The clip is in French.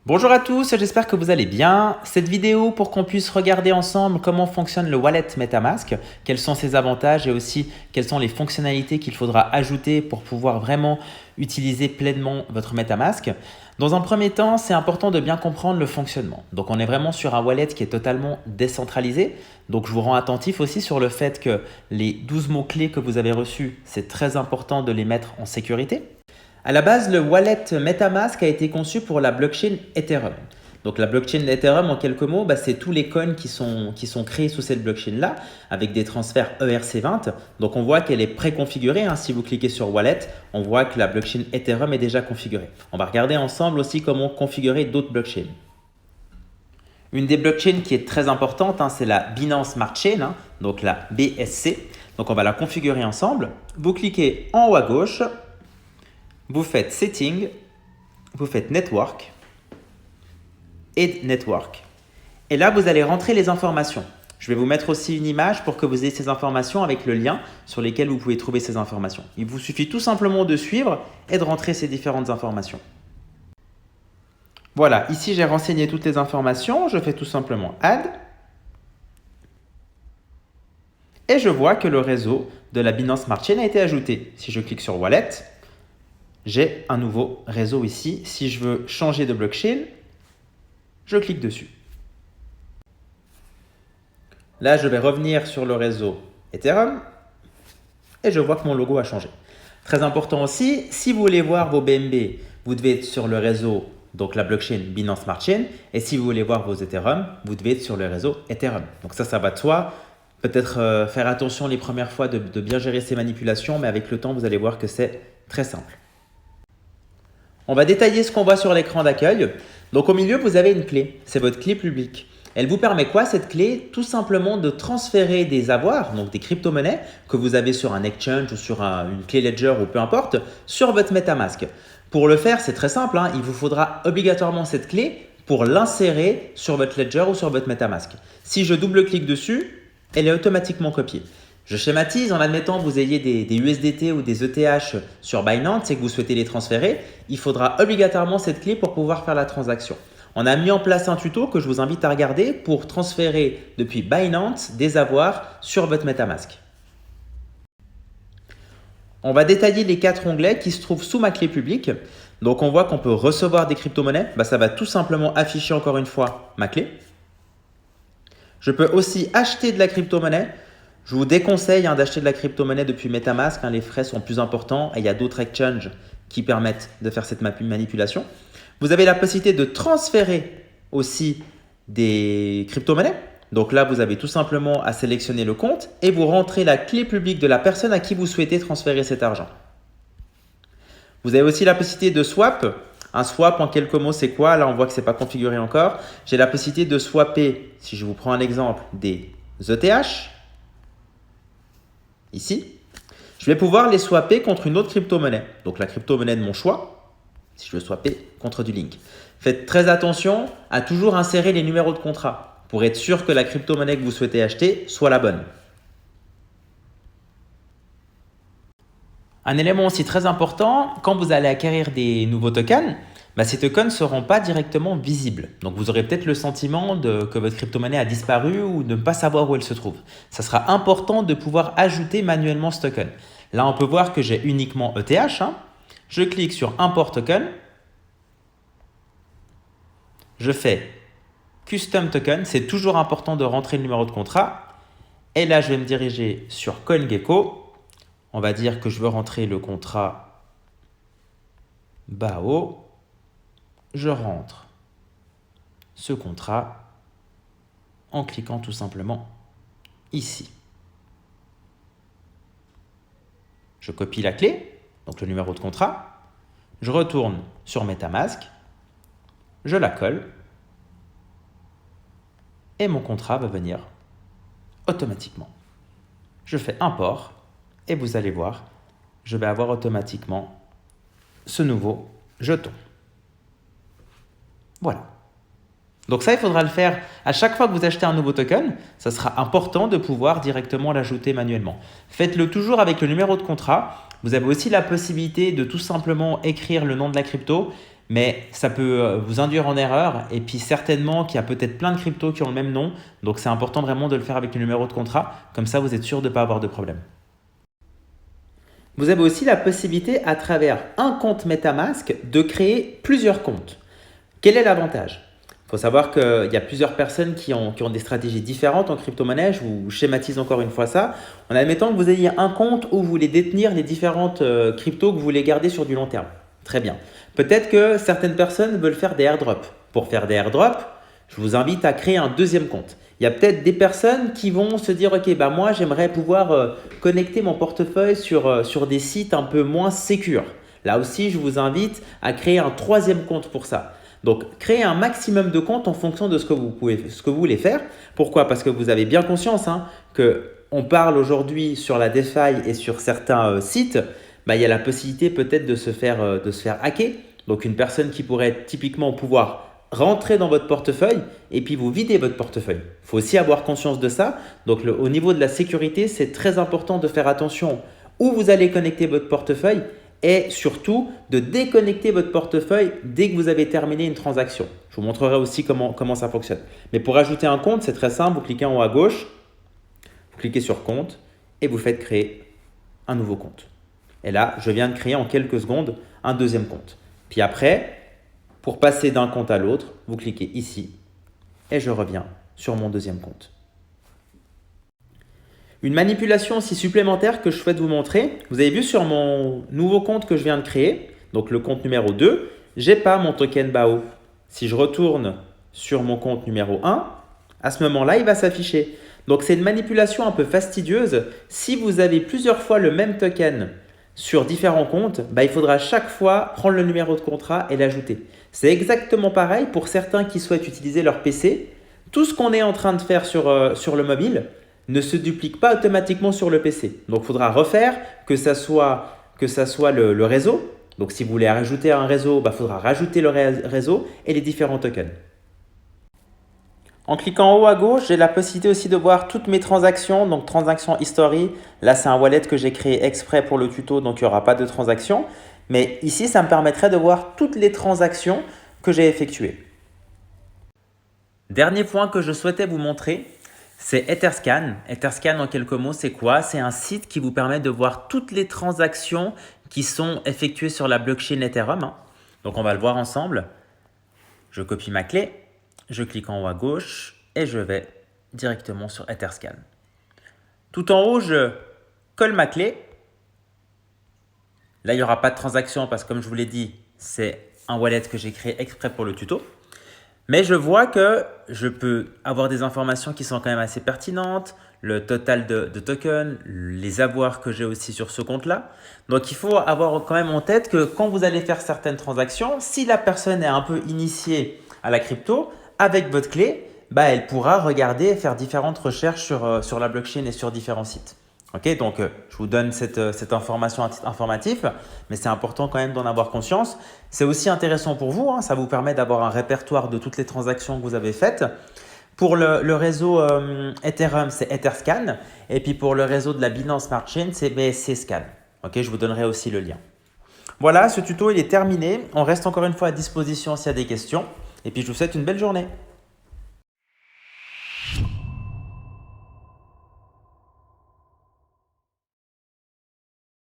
Bonjour à tous, j'espère que vous allez bien. Cette vidéo pour qu'on puisse regarder ensemble comment fonctionne le wallet MetaMask, quels sont ses avantages et aussi quelles sont les fonctionnalités qu'il faudra ajouter pour pouvoir vraiment utiliser pleinement votre MetaMask. Dans un premier temps, c'est important de bien comprendre le fonctionnement. Donc on est vraiment sur un wallet qui est totalement décentralisé. Donc je vous rends attentif aussi sur le fait que les 12 mots-clés que vous avez reçus, c'est très important de les mettre en sécurité. À la base, le wallet MetaMask a été conçu pour la blockchain Ethereum. Donc la blockchain Ethereum, en quelques mots, c'est tous les coins qui sont créés sous cette blockchain-là, avec des transferts ERC20. Donc on voit qu'elle est préconfigurée. Si vous cliquez sur Wallet, on voit que la blockchain Ethereum est déjà configurée. On va regarder ensemble aussi comment configurer d'autres blockchains. Une des blockchains qui est très importante, c'est la Binance Smart Chain, donc la BSC. Donc on va la configurer ensemble. Vous cliquez en haut à gauche. Vous faites Setting, vous faites Network et Network. Et là, vous allez rentrer les informations. Je vais vous mettre aussi une image pour que vous ayez ces informations avec le lien sur lesquels vous pouvez trouver ces informations. Il vous suffit tout simplement de suivre et de rentrer ces différentes informations. Voilà, ici j'ai renseigné toutes les informations. Je fais tout simplement Add. Et je vois que le réseau de la Binance Smart Chain a été ajouté. Si je clique sur Wallet, j'ai un nouveau réseau ici. Si je veux changer de blockchain, je clique dessus. Là, je vais revenir sur le réseau Ethereum et je vois que mon logo a changé. Très important aussi, si vous voulez voir vos BNB, vous devez être sur le réseau, donc la blockchain Binance Smart Chain. Et si vous voulez voir vos Ethereum, vous devez être sur le réseau Ethereum. Donc ça va de soi. Peut-être faire attention les premières fois de bien gérer ces manipulations, mais avec le temps, vous allez voir que c'est très simple. On va détailler ce qu'on voit sur l'écran d'accueil. Donc au milieu, vous avez une clé. C'est votre clé publique. Elle vous permet quoi cette clé? Tout simplement de transférer des avoirs, donc des crypto-monnaies que vous avez sur un exchange ou sur une clé Ledger ou peu importe, sur votre MetaMask. Pour le faire, c'est très simple. Il vous faudra obligatoirement cette clé pour l'insérer sur votre Ledger ou sur votre MetaMask. Si je double-clique dessus, elle est automatiquement copiée. Je schématise en admettant que vous ayez des USDT ou des ETH sur Binance et que vous souhaitez les transférer, il faudra obligatoirement cette clé pour pouvoir faire la transaction. On a mis en place un tuto que je vous invite à regarder pour transférer depuis Binance des avoirs sur votre MetaMask. On va détailler les 4 onglets qui se trouvent sous ma clé publique. Donc on voit qu'on peut recevoir des crypto-monnaies. Ça va tout simplement afficher encore une fois ma clé. Je peux aussi acheter de la crypto-monnaie. Je vous déconseille d'acheter de la crypto-monnaie depuis MetaMask. Les frais sont plus importants et il y a d'autres exchanges qui permettent de faire cette manipulation. Vous avez la possibilité de transférer aussi des crypto-monnaies. Donc là, vous avez tout simplement à sélectionner le compte et vous rentrez la clé publique de la personne à qui vous souhaitez transférer cet argent. Vous avez aussi la possibilité de swap. Un swap, en quelques mots, c'est quoi? Là, on voit que ce n'est pas configuré encore. J'ai la possibilité de swapper, si je vous prends un exemple, des ETH. Ici, je vais pouvoir les swapper contre une autre crypto-monnaie. Donc la crypto-monnaie de mon choix, si je veux swapper contre du Link. Faites très attention à toujours insérer les numéros de contrat pour être sûr que la crypto-monnaie que vous souhaitez acheter soit la bonne. Un élément aussi très important, quand vous allez acquérir des nouveaux tokens, ces tokens ne seront pas directement visibles. Donc vous aurez peut-être le sentiment que votre crypto-monnaie a disparu ou de ne pas savoir où elle se trouve. Ça sera important de pouvoir ajouter manuellement ce token. Là, on peut voir que j'ai uniquement ETH. Je clique sur Import Token. Je fais Custom Token. C'est toujours important de rentrer le numéro de contrat. Et là, je vais me diriger sur CoinGecko. On va dire que je veux rentrer le contrat BAO. Je rentre ce contrat en cliquant tout simplement ici. Je copie la clé, donc le numéro de contrat. Je retourne sur MetaMask. Je la colle. Et mon contrat va venir automatiquement. Je fais import et vous allez voir, je vais avoir automatiquement ce nouveau jeton. Voilà. Donc ça, il faudra le faire à chaque fois que vous achetez un nouveau token. Ça sera important de pouvoir directement l'ajouter manuellement. Faites-le toujours avec le numéro de contrat. Vous avez aussi la possibilité de tout simplement écrire le nom de la crypto, mais ça peut vous induire en erreur. Et puis certainement qu'il y a peut-être plein de cryptos qui ont le même nom. Donc c'est important vraiment de le faire avec le numéro de contrat. Comme ça, vous êtes sûr de ne pas avoir de problème. Vous avez aussi la possibilité, à travers un compte MetaMask, de créer plusieurs comptes. Quel est l'avantage? Il faut savoir qu'il y a plusieurs personnes qui ont des stratégies différentes en crypto-monnaie. Je vous schématise encore une fois ça. En admettant que vous ayez un compte où vous voulez détenir les différentes cryptos que vous voulez garder sur du long terme. Très bien. Peut-être que certaines personnes veulent faire des airdrops. Pour faire des airdrops, je vous invite à créer un deuxième compte. Il y a peut-être des personnes qui vont se dire « Ok, bah moi j'aimerais pouvoir connecter mon portefeuille sur des sites un peu moins sécurs. » Là aussi, je vous invite à créer un troisième compte pour ça. Donc, créez un maximum de comptes en fonction de ce que vous voulez faire. Pourquoi? Parce que vous avez bien conscience qu'on parle aujourd'hui sur la DeFi et sur certains sites, il y a la possibilité peut-être de se faire hacker. Donc, une personne qui pourrait typiquement pouvoir rentrer dans votre portefeuille et puis vous vider votre portefeuille. Il faut aussi avoir conscience de ça. Donc, au niveau de la sécurité, c'est très important de faire attention où vous allez connecter votre portefeuille et surtout de déconnecter votre portefeuille dès que vous avez terminé une transaction. Je vous montrerai aussi comment ça fonctionne. Mais pour ajouter un compte, c'est très simple. Vous cliquez en haut à gauche, vous cliquez sur compte et vous faites créer un nouveau compte. Et là, je viens de créer en quelques secondes un deuxième compte. Puis après, pour passer d'un compte à l'autre, vous cliquez ici et je reviens sur mon deuxième compte. Une manipulation aussi supplémentaire que je souhaite vous montrer, vous avez vu sur mon nouveau compte que je viens de créer, donc le compte numéro 2, je n'ai pas mon token BAO. Si je retourne sur mon compte numéro 1, à ce moment-là, il va s'afficher. Donc c'est une manipulation un peu fastidieuse. Si vous avez plusieurs fois le même token sur différents comptes, il faudra chaque fois prendre le numéro de contrat et l'ajouter. C'est exactement pareil pour certains qui souhaitent utiliser leur PC. Tout ce qu'on est en train de faire sur le mobile ne se duplique pas automatiquement sur le PC. Donc, il faudra refaire que ça soit le réseau. Donc, si vous voulez rajouter un réseau, il faudra rajouter le réseau et les différents tokens. En cliquant en haut à gauche, j'ai la possibilité aussi de voir toutes mes transactions. Donc, transaction history. Là, c'est un wallet que j'ai créé exprès pour le tuto, donc il n'y aura pas de transactions. Mais ici, ça me permettrait de voir toutes les transactions que j'ai effectuées. Dernier point que je souhaitais vous montrer, c'est Etherscan. Etherscan, en quelques mots, c'est quoi? C'est un site qui vous permet de voir toutes les transactions qui sont effectuées sur la blockchain Ethereum. Donc, on va le voir ensemble. Je copie ma clé, je clique en haut à gauche et je vais directement sur Etherscan. Tout en haut, je colle ma clé. Là, il n'y aura pas de transaction parce que, comme je vous l'ai dit, c'est un wallet que j'ai créé exprès pour le tuto. Mais je vois que je peux avoir des informations qui sont quand même assez pertinentes, le total de tokens, les avoirs que j'ai aussi sur ce compte-là. Donc, il faut avoir quand même en tête que quand vous allez faire certaines transactions, si la personne est un peu initiée à la crypto, avec votre clé, elle pourra regarder et faire différentes recherches sur la blockchain et sur différents sites. Ok, donc je vous donne cette information à titre informatif, mais c'est important quand même d'en avoir conscience. C'est aussi intéressant pour vous, ça vous permet d'avoir un répertoire de toutes les transactions que vous avez faites. Pour le réseau Ethereum, c'est Etherscan, et puis pour le réseau de la Binance Smart Chain, c'est BSC Scan. Ok, je vous donnerai aussi le lien. Voilà, ce tuto il est terminé. On reste encore une fois à disposition s'il y a des questions, et puis je vous souhaite une belle journée.